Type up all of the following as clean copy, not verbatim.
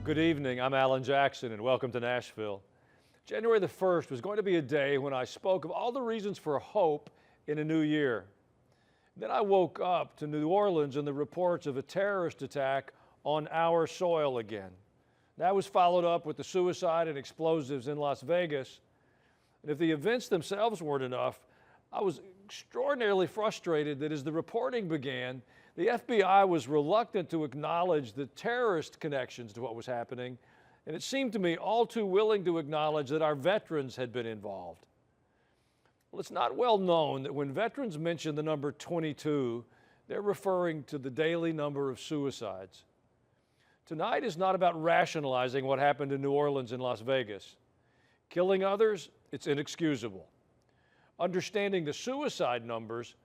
Well, good evening. I'm Alan Jackson, and welcome to Nashville. January the 1st was going to be a day when I spoke of all the reasons for hope in a new year. Then I woke up to New Orleans and the reports of a terrorist attack on our soil again. That was followed up with the suicide and explosives in Las Vegas. And if the events themselves weren't enough, I was extraordinarily frustrated that as the reporting began, the FBI was reluctant to acknowledge the terrorist connections to what was happening, and it seemed to me all too willing to acknowledge that our veterans had been involved. Well, it's not well known that when veterans mention the number 22, they're referring to the daily number of suicides. Tonight is not about rationalizing what happened in New Orleans and Las Vegas. Killing others, it's inexcusable. Understanding the suicide numbers,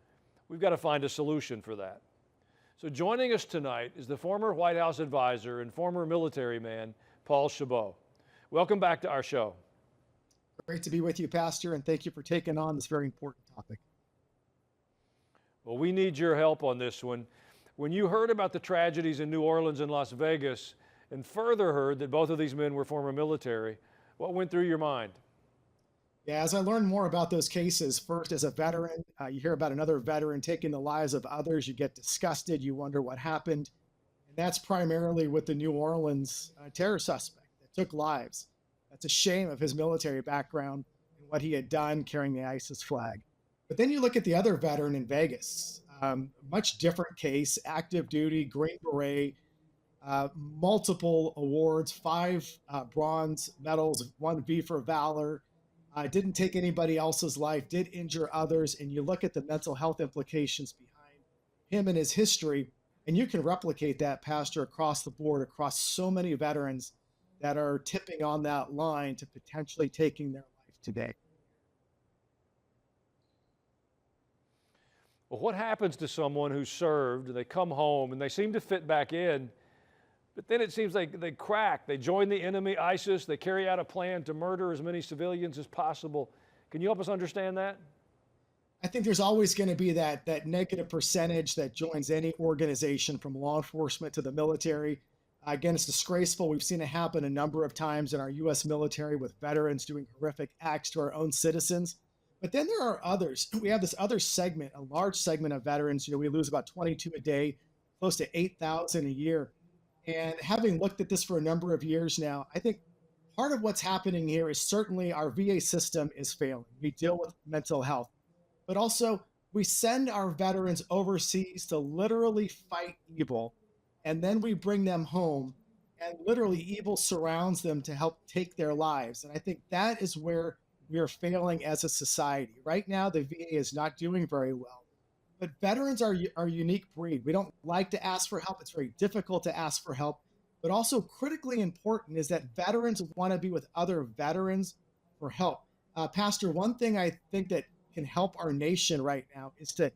we've got to find a solution for that. So joining us tonight is the former White House advisor and former military man, Paul Chabot. Welcome back to our show. Great to be with you, Pastor, and thank you for taking on this very important topic. Well, we need your help on this one. When you heard about the tragedies in New Orleans and Las Vegas, and further heard that both of these men were former military, what went through your mind? Yeah, as I learned more about those cases, first as a veteran, you hear about another veteran taking the lives of others, you get disgusted, you wonder what happened. And that's primarily with the New Orleans terror suspect that took lives. That's a shame of his military background and what he had done carrying the ISIS flag. But then you look at the other veteran in Vegas, much different case, active duty, Green Beret, multiple awards, 5 bronze medals, 1 V for Valor. Didn't take anybody else's life, did injure others, and you look at the mental health implications behind him and his history, and you can replicate that, Pastor, across the board, across so many veterans that are tipping on that line to potentially taking their life today. Well, what happens to someone who served, they come home, and they seem to fit back in, but then it seems like they crack. They join the enemy, ISIS. They carry out a plan to murder as many civilians as possible. Can you help us understand that? I think there's always going to be that negative percentage that joins any organization, from law enforcement to the military. Again, it's disgraceful. We've seen it happen a number of times in our U.S. military with veterans doing horrific acts to our own citizens. But then there are others. We have this other segment, a large segment of veterans. We lose about 22 a day, close to 8,000 a year. And having looked at this for a number of years now, I think part of what's happening here is certainly our VA system is failing. We deal with mental health, but also we send our veterans overseas to literally fight evil, and then we bring them home, and literally evil surrounds them to help take their lives. And I think that is where we are failing as a society. Right now, the VA is not doing very well. But veterans are a unique breed. We don't like to ask for help. It's very difficult to ask for help. But also critically important is that veterans want to be with other veterans for help. Pastor, one thing I think that can help our nation right now is to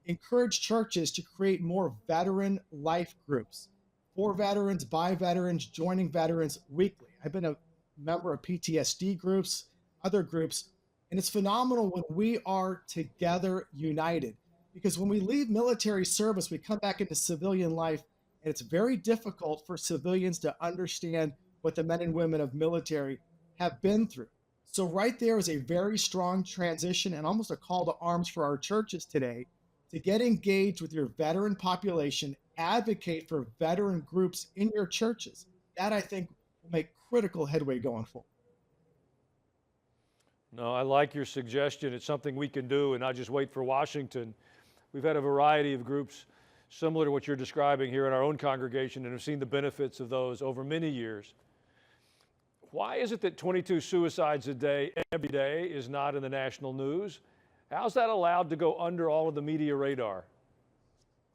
encourage churches to create more veteran life groups for veterans, by veterans, joining veterans weekly. I've been a member of PTSD groups, other groups, and it's phenomenal when we are together united. Because when we leave military service, we come back into civilian life, and it's very difficult for civilians to understand what the men and women of military have been through. So right there is a very strong transition and almost a call to arms for our churches today to get engaged with your veteran population, advocate for veteran groups in your churches. That, I think, will make critical headway going forward. No, I like your suggestion. It's something we can do and not just wait for Washington. We've had a variety of groups similar to what you're describing here in our own congregation and have seen the benefits of those over many years. Why is it that 22 suicides a day, every day, is not in the national news? How's that allowed to go under all of the media radar?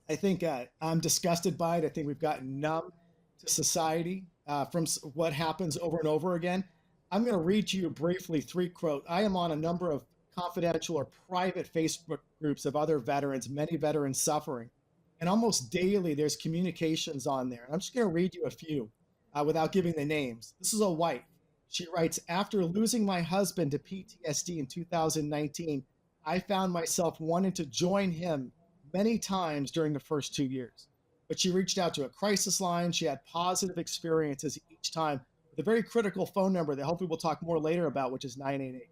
I think I'm disgusted by it. I think we've gotten numb to society from what happens over and over again. I'm going to read to you briefly 3 quotes. I am on a number of confidential or private Facebook groups of other veterans, many veterans suffering. And almost daily, there's communications on there. I'm just going to read you a few without giving the names. This is a wife. She writes, after losing my husband to PTSD in 2019, I found myself wanting to join him many times during the first 2 years. but she reached out to a crisis line. She had positive experiences each time with a very critical phone number that hopefully we'll talk more later about, which is 988.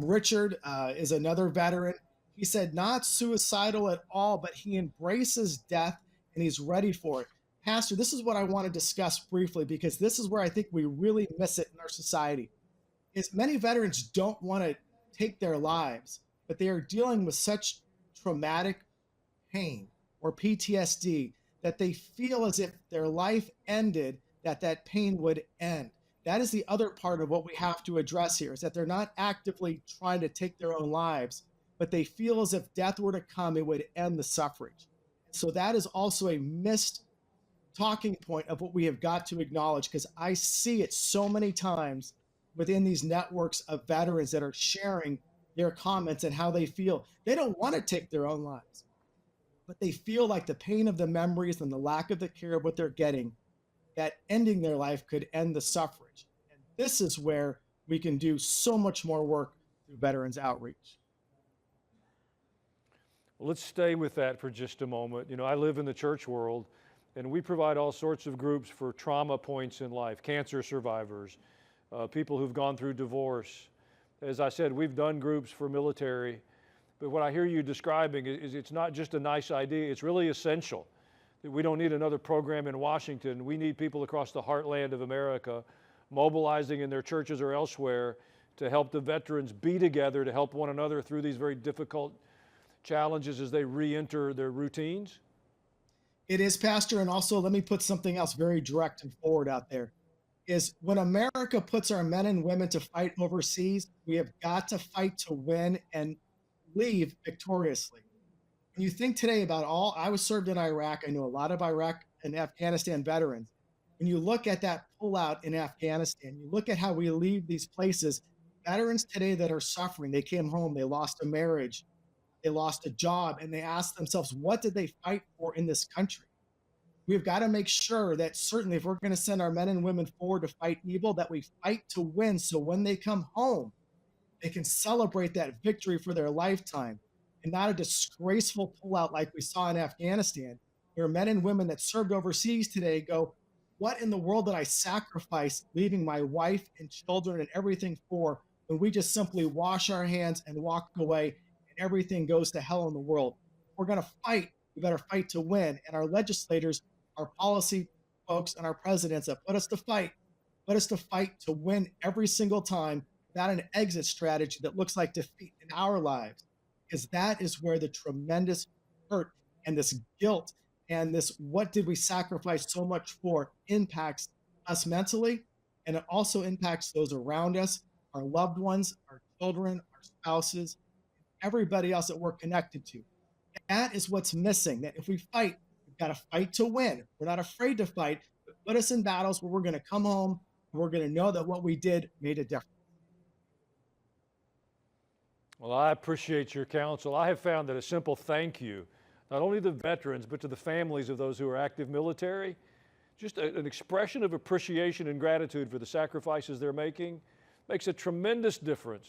Richard is another veteran. He said not suicidal at all, but he embraces death and he's ready for it. Pastor, this is what I want to discuss briefly because this is where I think we really miss it in our society. Is many veterans don't want to take their lives, but they are dealing with such traumatic pain or PTSD that they feel as if their life ended, that pain would end. That is the other part of what we have to address here, is that they're not actively trying to take their own lives, but they feel as if death were to come, it would end the suffrage. So that is also a missed talking point of what we have got to acknowledge, because I see it so many times within these networks of veterans that are sharing their comments and how they feel. They don't want to take their own lives, but they feel like the pain of the memories and the lack of the care of what they're getting, that ending their life could end the suffrage. And this is where we can do so much more work through veterans outreach. Well, let's stay with that for just a moment. You know, I live in the church world, and we provide all sorts of groups for trauma points in life, cancer survivors, people who've gone through divorce. As I said, we've done groups for military, but what I hear you describing is it's not just a nice idea, it's really essential. We don't need another program in Washington. We need people across the heartland of America mobilizing in their churches or elsewhere to help the veterans be together, to help one another through these very difficult challenges as they re-enter their routines. It is, Pastor, and also let me put something else very direct and forward out there, is when America puts our men and women to fight overseas, we have got to fight to win and leave victoriously. When you think today about I was served in Iraq, I know a lot of Iraq and Afghanistan veterans. When you look at that pullout in Afghanistan, you look at how we leave these places, veterans today that are suffering, they came home, they lost a marriage, they lost a job, and they ask themselves, what did they fight for in this country? We've got to make sure that certainly if we're going to send our men and women forward to fight evil, that we fight to win. So when they come home, they can celebrate that victory for their lifetime and not a disgraceful pullout like we saw in Afghanistan, where men and women that served overseas today go, what in the world did I sacrifice leaving my wife and children and everything for, when we just simply wash our hands and walk away and everything goes to hell in the world? If we're going to fight, we better fight to win. And our legislators, our policy folks, and our presidents that put us to fight to win every single time, without an exit strategy that looks like defeat in our lives, because that is where the tremendous hurt and this guilt and this what did we sacrifice so much for impacts us mentally, and it also impacts those around us, our loved ones, our children, our spouses, everybody else that we're connected to. That is what's missing, that if we fight, we've got to fight to win. We're not afraid to fight, but put us in battles where we're going to come home and we're going to know that what we did made a difference. Well, I appreciate your counsel. I have found that a simple thank you, not only to the veterans, but to the families of those who are active military, just an expression of appreciation and gratitude for the sacrifices they're making, makes a tremendous difference.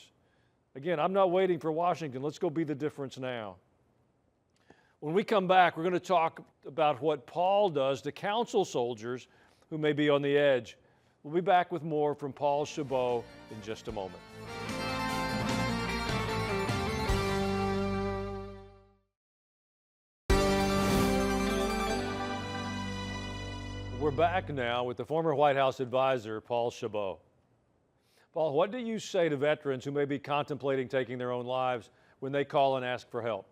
Again, I'm not waiting for Washington. Let's go be the difference now. When we come back, we're going to talk about what Paul does to counsel soldiers who may be on the edge. We'll be back with more from Paul Chabot in just a moment. We're back now with the former White House advisor, Paul Chabot. Paul, what do you say to veterans who may be contemplating taking their own lives when they call and ask for help?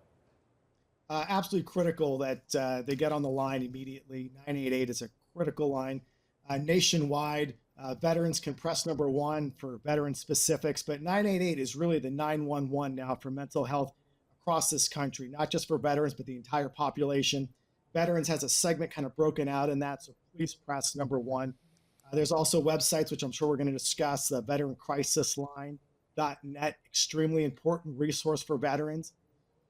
Absolutely critical that they get on the line immediately. 988 is a critical line. Nationwide, veterans can press #1 for veteran specifics, but 988 is really the 911 now for mental health across this country, not just for veterans, but the entire population. Veterans has a segment kind of broken out in that, so please press #1. There's also websites, which I'm sure we're going to discuss, the veteranCrisisLine.net, extremely important resource for veterans.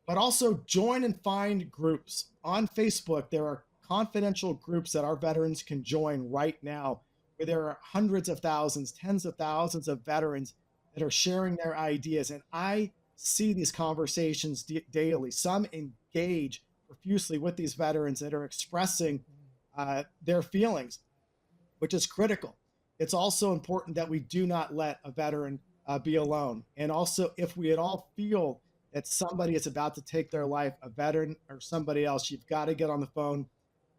But also join and find groups. On Facebook, there are confidential groups that our veterans can join right now, where there are hundreds of thousands, tens of thousands of veterans that are sharing their ideas. And I see these conversations daily. Some engage profusely with these veterans that are expressing their feelings, which is critical. It's also important that we do not let a veteran be alone. And also, if we at all feel that somebody is about to take their life, a veteran or somebody else, you've got to get on the phone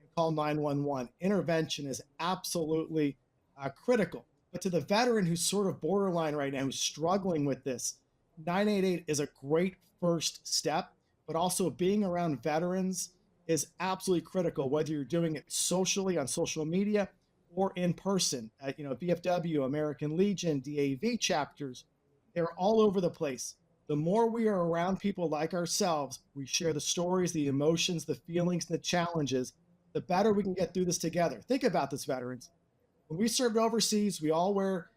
and call 911. Intervention is absolutely critical. But to the veteran who's sort of borderline right now, who's struggling with this, 988 is a great first step, but also being around veterans is absolutely critical, whether you're doing it socially on social media or in person. VFW, American Legion, DAV chapters, they're all over the place. The more we are around people like ourselves, we share the stories, the emotions, the feelings, the challenges, the better we can get through this together. Think about this, veterans. When we served overseas, we all wear,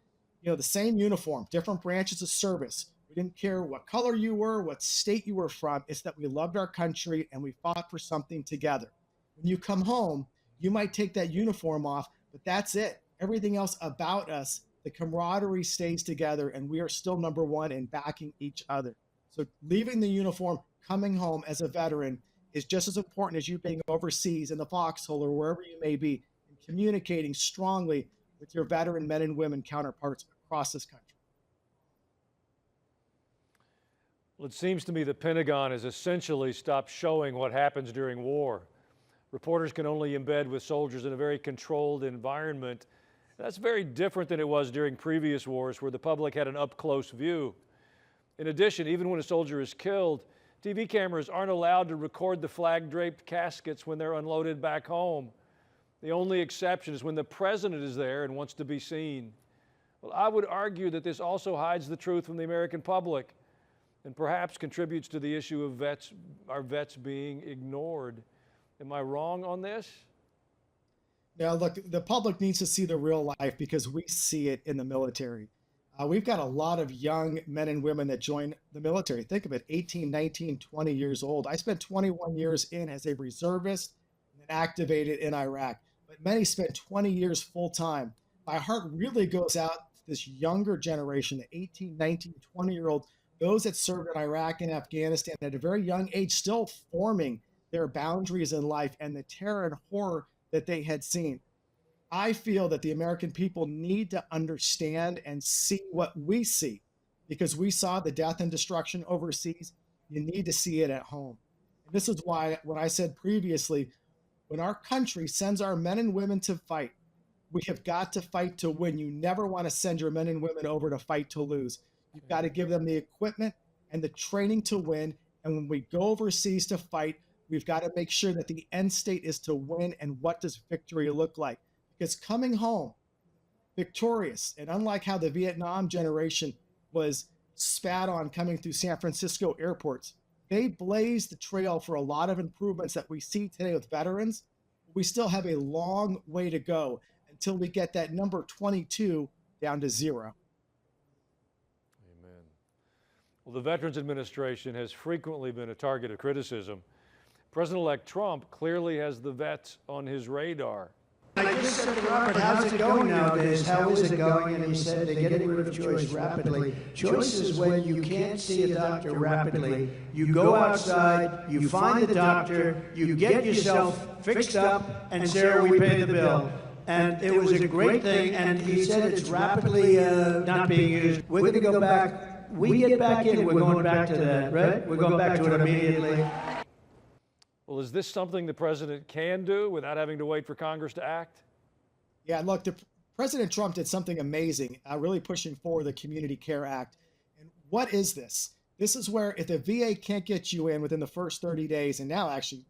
the same uniform, different branches of service. We didn't care what color you were, what state you were from. It's that we loved our country and we fought for something together. When you come home, you might take that uniform off, but that's it. Everything else about us, the camaraderie stays together, and we are still number one in backing each other. So leaving the uniform, coming home as a veteran is just as important as you being overseas in the foxhole or wherever you may be, and communicating strongly with your veteran men and women counterparts across this country. Well, it seems to me the Pentagon has essentially stopped showing what happens during war. Reporters can only embed with soldiers in a very controlled environment. That's very different than it was during previous wars where the public had an up-close view. In addition, even when a soldier is killed, TV cameras aren't allowed to record the flag-draped caskets when they're unloaded back home. The only exception is when the president is there and wants to be seen. Well, I would argue that this also hides the truth from the American public and perhaps contributes to the issue of our vets being ignored. Am I wrong on this? Now, look, the public needs to see the real life because we see it in the military. We've got a lot of young men and women that join the military. Think of it, 18, 19, 20 years old. I spent 21 years in as a reservist and activated in Iraq, but many spent 20 years full time. My heart really goes out to this younger generation, the 18, 19, 20-year-old, those that served in Iraq and Afghanistan at a very young age, still forming their boundaries in life and the terror and horror that they had seen. I feel that the American people need to understand and see what we see because we saw the death and destruction overseas. You need to see it at home. And this is why, when I said previously, when our country sends our men and women to fight, we have got to fight to win. You never want to send your men and women over to fight to lose. You've got to give them the equipment and the training to win. And when we go overseas to fight, we've got to make sure that the end state is to win. And what does victory look like? Because coming home victorious, and unlike how the Vietnam generation was spat on coming through San Francisco airports, they blazed the trail for a lot of improvements that we see today with veterans. We still have a long way to go until we get that number 22 down to 0. Amen. Well, the Veterans Administration has frequently been a target of criticism. President-elect Trump clearly has the vets on his radar. I just said to Robert, how's it going nowadays? How is it going? And he said they're getting rid of choice rapidly. Choice is when you can't see a doctor rapidly. You go outside, you find the doctor, you get yourself fixed up, and Sarah, we pay the bill. And it was a great thing, and he said it's rapidly not being used. We're going to go back. We get back in, we're going back to that, right? We're going back to it immediately. Well, is this something the president can do without having to wait for Congress to act? Yeah, look, President Trump did something amazing, really pushing forward the Community Care Act. And what is this? This is where if the VA can't get you in within the first 30 days, and now actually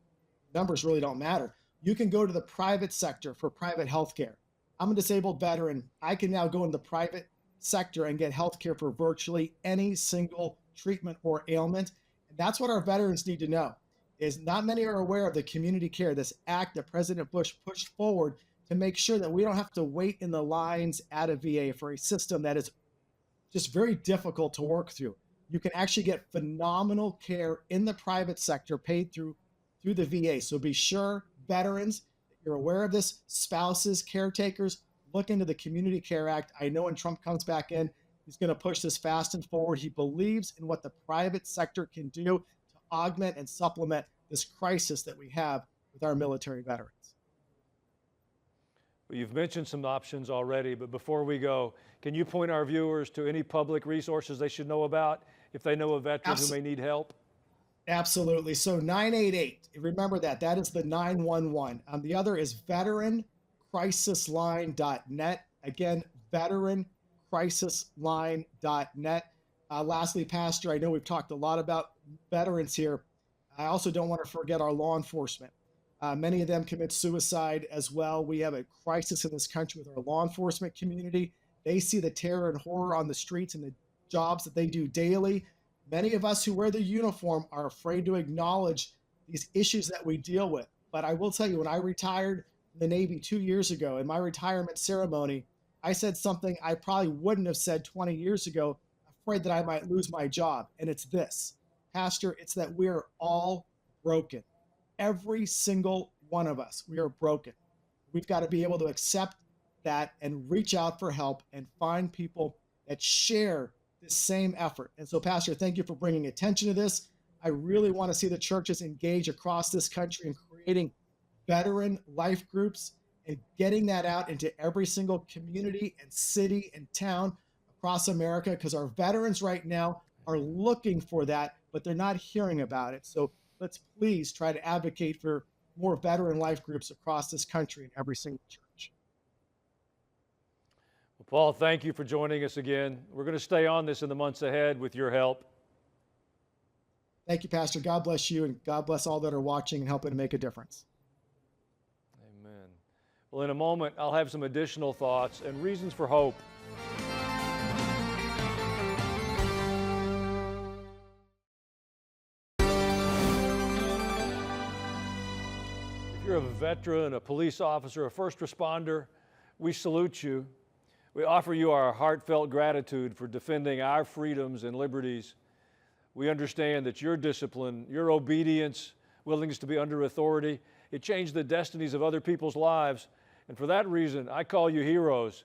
numbers really don't matter, you can go to the private sector for private health care. I'm a disabled veteran. I can now go in the private sector and get health care for virtually any single treatment or ailment. And that's what our veterans need to know. Is not many are aware of the community care, this act that President Bush pushed forward to make sure that we don't have to wait in the lines at a VA for a system that is just very difficult to work through. You can actually get phenomenal care in the private sector paid through the VA. So be sure, veterans, that you're aware of this. Spouses, caretakers, look into the Community Care Act. I know when Trump comes back in, he's going to push this fast and forward. He believes in what the private sector can do augment and supplement this crisis that we have with our military veterans. Well, you've mentioned some options already, but before we go, can you point our viewers to any public resources they should know about if they know a veteran who may need help? Absolutely. So 988, remember that is the 911. The other is veteranCrisisLine.net. Again, veteranCrisisLine.net. Lastly, Pastor, I know we've talked a lot about veterans here. I also don't want to forget our law enforcement. Many of them commit suicide as well. We have a crisis in this country with our law enforcement community. They see the terror and horror on the streets and the jobs that they do daily. Many of us who wear the uniform are afraid to acknowledge these issues that we deal with. But I will tell you, when I retired from the Navy 2 years ago, in my retirement ceremony, I said something I probably wouldn't have said 20 years ago, afraid that I might lose my job. And it's this, Pastor, it's that we are all broken. Every single one of us, we are broken. We've got to be able to accept that and reach out for help and find people that share this same effort. And so, Pastor, thank you for bringing attention to this. I really want to see the churches engage across this country in creating veteran life groups and getting that out into every single community and city and town across America, because our veterans right now are looking for that, but they're not hearing about it. So let's please try to advocate for more veteran life groups across this country in every single church. Well, Paul, thank you for joining us again. We're going to stay on this in the months ahead with your help. Thank you, Pastor. God bless you, and God bless all that are watching and helping to make a difference. Amen. Well, in a moment, I'll have some additional thoughts and reasons for hope. If you're a veteran, a police officer, a first responder, we salute you. We offer you our heartfelt gratitude for defending our freedoms and liberties. We understand that your discipline, your obedience, willingness to be under authority, it changed the destinies of other people's lives. And for that reason, I call you heroes.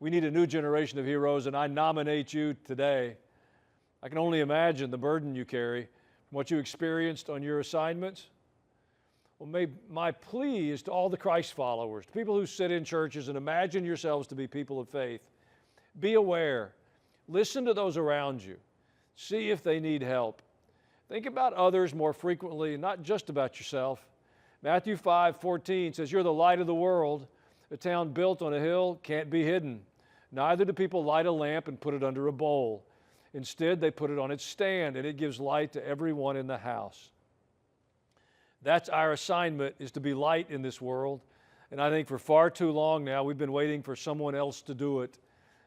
We need a new generation of heroes, and I nominate you today. I can only imagine the burden you carry from what you experienced on your assignments. Well, my plea is to all the Christ followers, to people who sit in churches and imagine yourselves to be people of faith. Be aware. Listen to those around you. See if they need help. Think about others more frequently, not just about yourself. Matthew 5:14 says, "You're the light of the world. A town built on a hill can't be hidden. Neither do people light a lamp and put it under a bowl. Instead, they put it on its stand, and it gives light to everyone in the house." That's our assignment, is to be light in this world. And I think for far too long now, we've been waiting for someone else to do it.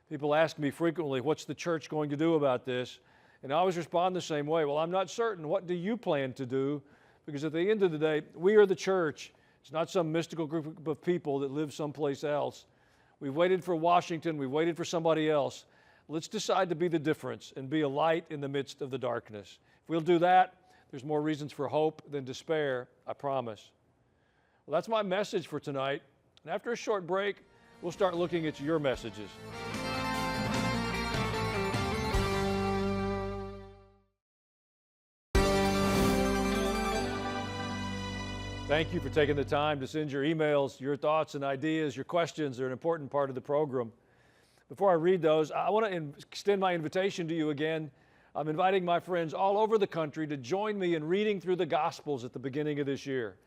People ask me frequently, what's the church going to do about this? And I always respond the same way. Well, I'm not certain. What do you plan to do? Because at the end of the day, we are the church. It's not some mystical group of people that live someplace else. We've waited for Washington. We've waited for somebody else. Let's decide to be the difference and be a light in the midst of the darkness. If we'll do that, there's more reasons for hope than despair, I promise. Well, that's my message for tonight. And after a short break, we'll start looking at your messages. Thank you for taking the time to send your emails, your thoughts and ideas, your questions. They're an important part of the program. Before I read those, I want to extend my invitation to you again. I'm inviting my friends all over the country to join me in reading through the Gospels at the beginning of this year.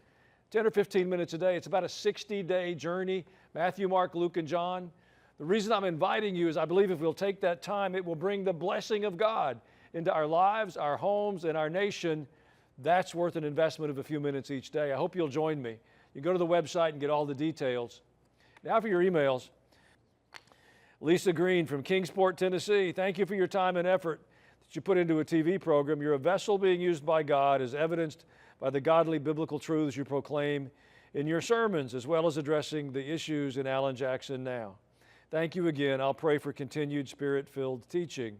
10 or 15 minutes a day. It's about a 60-day journey, Matthew, Mark, Luke, and John. The reason I'm inviting you is I believe if we'll take that time, it will bring the blessing of God into our lives, our homes, and our nation. That's worth an investment of a few minutes each day. I hope you'll join me. You can go to the website and get all the details. Now for your emails. Lisa Green from Kingsport, Tennessee. Thank you for your time and effort that you put into a TV program. You're a vessel being used by God, as evidenced by the godly biblical truths you proclaim in your sermons, as well as addressing the issues in Alan Jackson now. Thank you again. I'll pray for continued Spirit-filled teaching.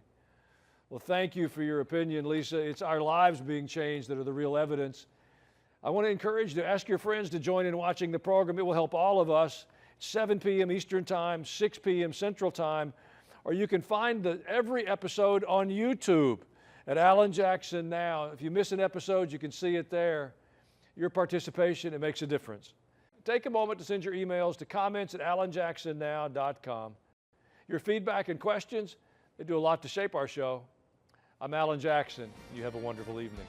Well, thank you for your opinion, Lisa. It's our lives being changed that are the real evidence. I want to encourage you to ask your friends to join in watching the program. It will help all of us. 7 p.m. Eastern Time, 6 p.m. Central Time, or you can find every episode on YouTube at Alan Jackson Now. If you miss an episode, you can see it there. Your participation, it makes a difference. Take a moment to send your emails to comments@alanjacksonnow.com. Your feedback and questions, they do a lot to shape our show. I'm Alan Jackson. You have a wonderful evening.